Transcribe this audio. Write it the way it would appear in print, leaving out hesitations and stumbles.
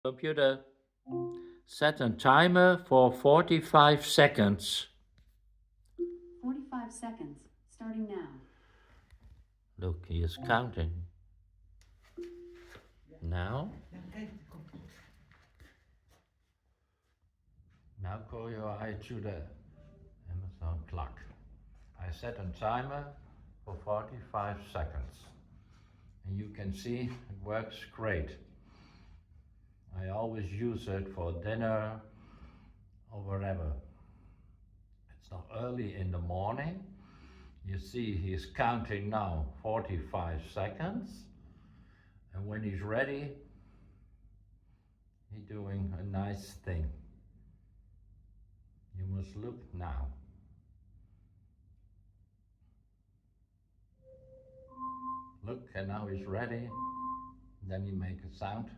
Computer, set a timer for 45 seconds. 45 seconds, starting now. Look, he is counting. Now? Now call your eye to the Amazon clock. I set a timer for 45 seconds. And you can see it works great. I always use it for dinner or wherever. It's not early in the morning. You see he's counting now 45 seconds. And when he's ready, he's doing a nice thing. You must look now. Look, and now he's ready. Then he make a sound.